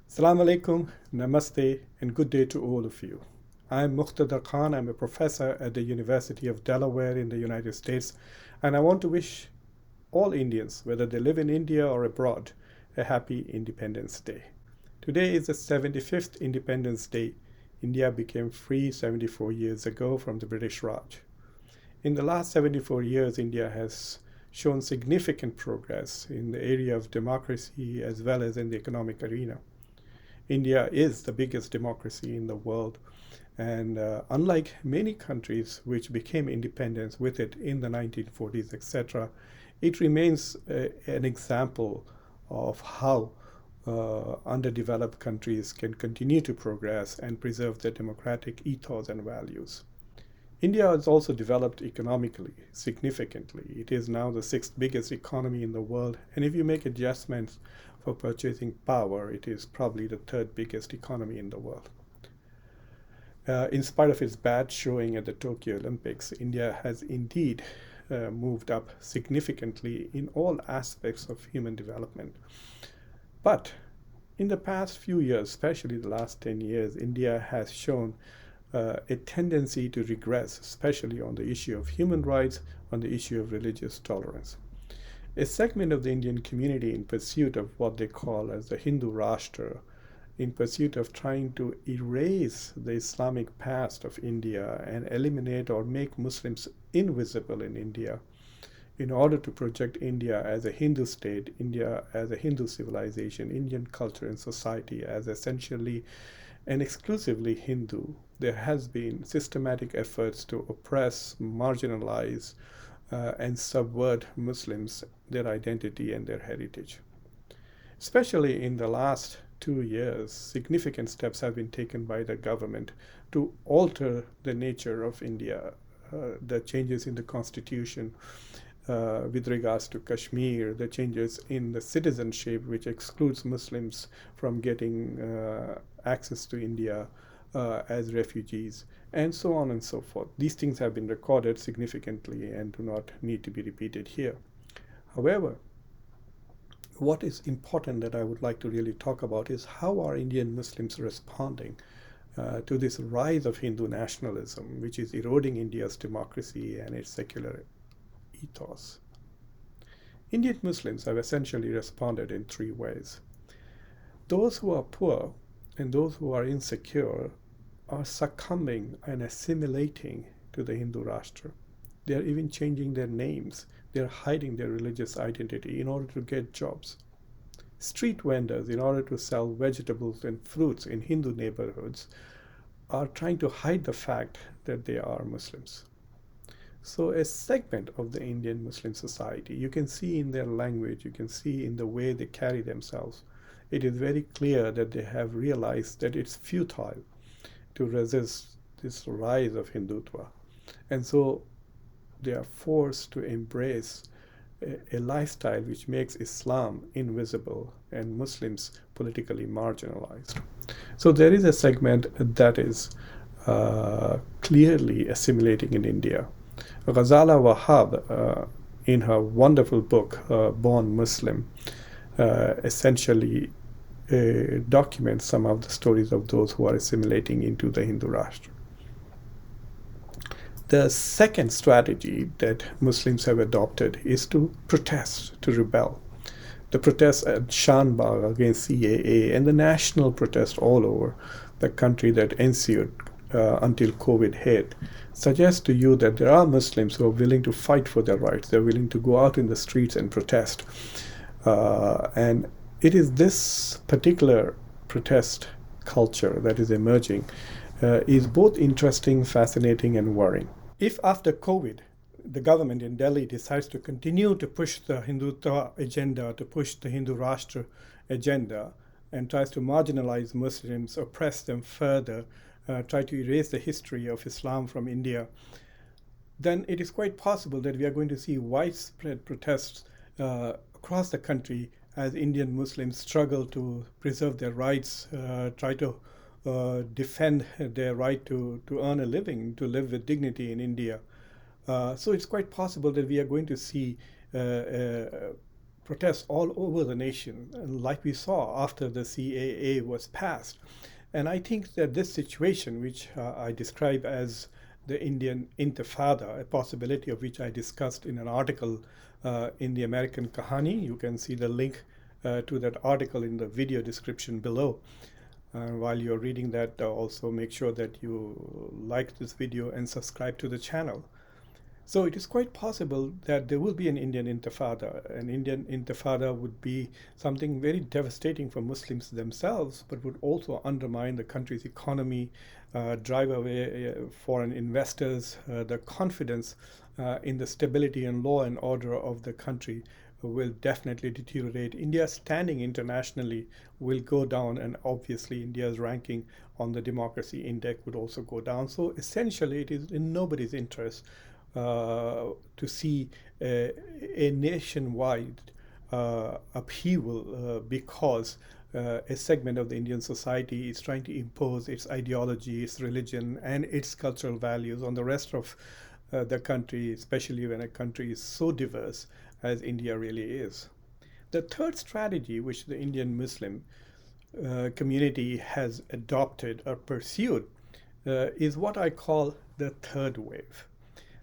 Assalamu alaikum, namaste, and good day to all of you. I'm Muqtada Khan. I'm a professor at the University of Delaware in the United States, and I want to wish all Indians, whether they live in India or abroad, a happy Independence Day. Today is the 75th Independence Day. India became free 74 years ago from the British Raj. In the last 74 years, India has shown significant progress in the area of democracy as well as in the economic arena. India is the biggest democracy in the world, and unlike many countries which became independent with it in the 1940s, etc., it remains an example of how underdeveloped countries can continue to progress and preserve their democratic ethos and values. India has also developed economically significantly. It is now the sixth biggest economy in the world, and if you make adjustments for purchasing power, it is probably the third biggest economy in the world. In spite of its bad showing at the Tokyo Olympics, India has indeed moved up significantly in all aspects of human development. But in the past few years, especially the last 10 years, India has shown a tendency to regress, especially on the issue of human rights, on the issue of religious tolerance. A segment of the Indian community, in pursuit of what they call as the Hindu Rashtra, in pursuit of trying to erase the Islamic past of India and eliminate or make Muslims invisible in India, in order to project India as a Hindu state, India as a Hindu civilization, Indian culture and society as essentially and exclusively Hindu, there has been systematic efforts to oppress, marginalize, and subvert Muslims, their identity and their heritage. Especially in the last 2 years, significant steps have been taken by the government to alter the nature of India, the changes in the constitution with regards to Kashmir, the changes in the citizenship, which excludes Muslims from getting access to India as refugees, and so on and so forth. These things have been recorded significantly and do not need to be repeated here. However, what is important that I would like to really talk about is how are Indian Muslims responding to this rise of Hindu nationalism, which is eroding India's democracy and its secular ethos. Indian Muslims have essentially responded in three ways. Those who are poor and those who are insecure are succumbing and assimilating to the Hindu Rashtra. They are even changing their names. They are hiding their religious identity in order to get jobs. Street vendors, in order to sell vegetables and fruits in Hindu neighborhoods, are trying to hide the fact that they are Muslims. So a segment of the Indian Muslim society, you can see in their language, you can see in the way they carry themselves, it is very clear that they have realized that it's futile to resist this rise of Hindutva. And so they are forced to embrace a lifestyle which makes Islam invisible and Muslims politically marginalized. So there is a segment that is clearly assimilating in India. Ghazala Wahab, in her wonderful book, Born Muslim, essentially documents some of the stories of those who are assimilating into the Hindu Rashtra. The second strategy that Muslims have adopted is to protest, to rebel. The protests at Shanbagh against CAA and the national protest all over the country that ensued until COVID hit suggest to you that there are Muslims who are willing to fight for their rights. They're willing to go out in the streets and protest. And it is this particular protest culture that is emerging is both interesting, fascinating, and worrying. If after COVID, the government in Delhi decides to continue to push the Hindutva agenda, to push the Hindu Rashtra agenda, and tries to marginalize Muslims, oppress them further, try to erase the history of Islam from India, then it is quite possible that we are going to see widespread protests across the country as Indian Muslims struggle to preserve their rights, try to defend their right to earn a living, to live with dignity in India. So it's quite possible that we are going to see protests all over the nation, like we saw after the CAA was passed. And I think that this situation, which I describe as the Indian Intifada, a possibility of which I discussed in an article in the American Kahani, you can see the link to that article in the video description below. While you're reading that, also make sure that you like this video and subscribe to the channel. So it is quite possible that there will be an Indian Intifada. An Indian Intifada would be something very devastating for Muslims themselves, but would also undermine the country's economy, drive away foreign investors, the confidence in the stability and law and order of the country will definitely deteriorate. India's standing internationally will go down, and obviously India's ranking on the democracy index would also go down. So essentially, it is in nobody's interest to see a nationwide upheaval because a segment of the Indian society is trying to impose its ideology, its religion, and its cultural values on the rest of the country, especially when a country is so diverse as India really is. The third strategy which the Indian Muslim community has adopted or pursued is what I call the third wave.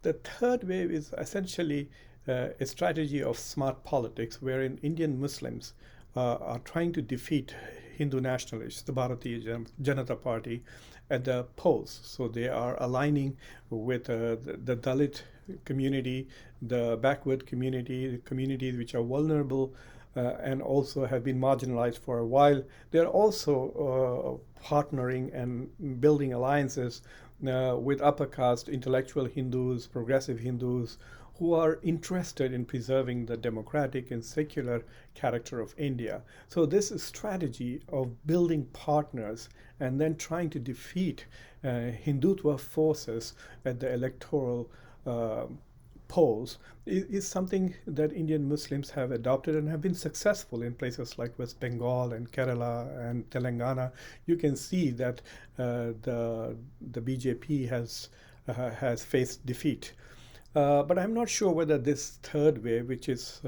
The third wave is essentially a strategy of smart politics wherein Indian Muslims are trying to defeat Hindu nationalists, the Bharatiya Janata Party, at the polls. So they are aligning with the Dalit community, the backward community, the communities which are vulnerable and also have been marginalized for a while. They're also partnering and building alliances with upper caste intellectual Hindus, progressive Hindus, who are interested in preserving the democratic and secular character of India. So this strategy of building partners and then trying to defeat Hindutva forces at the electoral polls is something that Indian Muslims have adopted and have been successful in places like West Bengal and Kerala and Telangana. You can see that the BJP has faced defeat. But I'm not sure whether this third wave, which is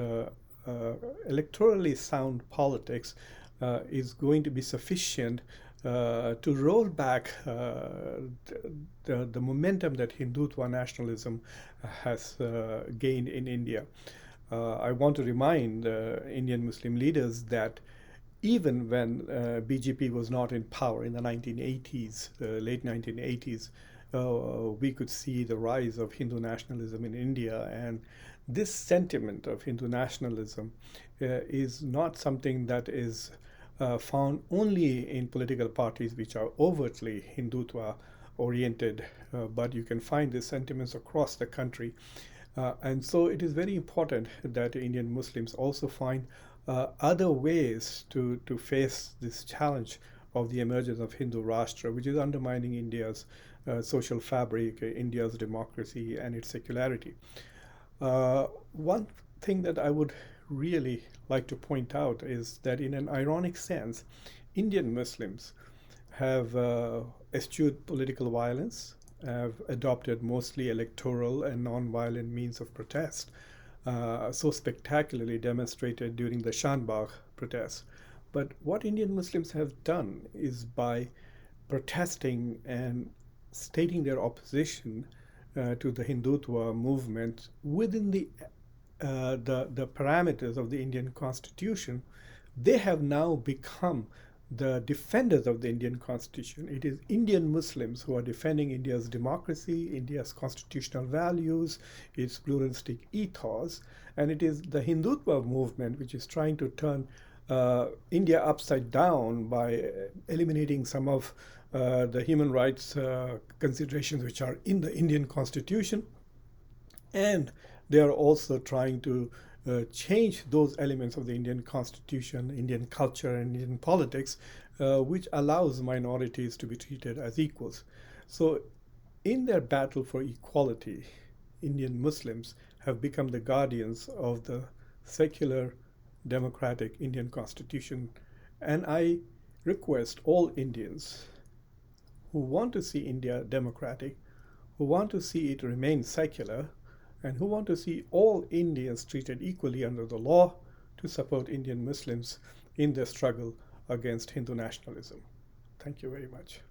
electorally sound politics, is going to be sufficient to roll back the momentum that Hindutva nationalism has gained in India. I want to remind Indian Muslim leaders that even when BJP was not in power in the 1980s, late 1980s, we could see the rise of Hindu nationalism in India. And this sentiment of Hindu nationalism is not something that is found only in political parties which are overtly Hindutva oriented, but you can find these sentiments across the country. And so it is very important that Indian Muslims also find other ways to face this challenge of the emergence of Hindu Rashtra, which is undermining India's social fabric, India's democracy, and its secularity. One thing that I would really like to point out is that, in an ironic sense, Indian Muslims have eschewed political violence, have adopted mostly electoral and non-violent means of protest, so spectacularly demonstrated during the Shanbagh protests. But what Indian Muslims have done is, by protesting and stating their opposition to the Hindutva movement within the parameters of the Indian Constitution, they have now become the defenders of the Indian Constitution. It is Indian Muslims who are defending India's democracy, India's constitutional values, its pluralistic ethos, and it is the Hindutva movement which is trying to turn India upside down by eliminating some of the human rights considerations which are in the Indian Constitution. And they are also trying to change those elements of the Indian Constitution, Indian culture, and Indian politics, which allows minorities to be treated as equals. So in their battle for equality, Indian Muslims have become the guardians of the secular, democratic Indian Constitution. And I request all Indians who want to see India democratic, who want to see it remain secular, and who want to see all Indians treated equally under the law, to support Indian Muslims in their struggle against Hindu nationalism. Thank you very much.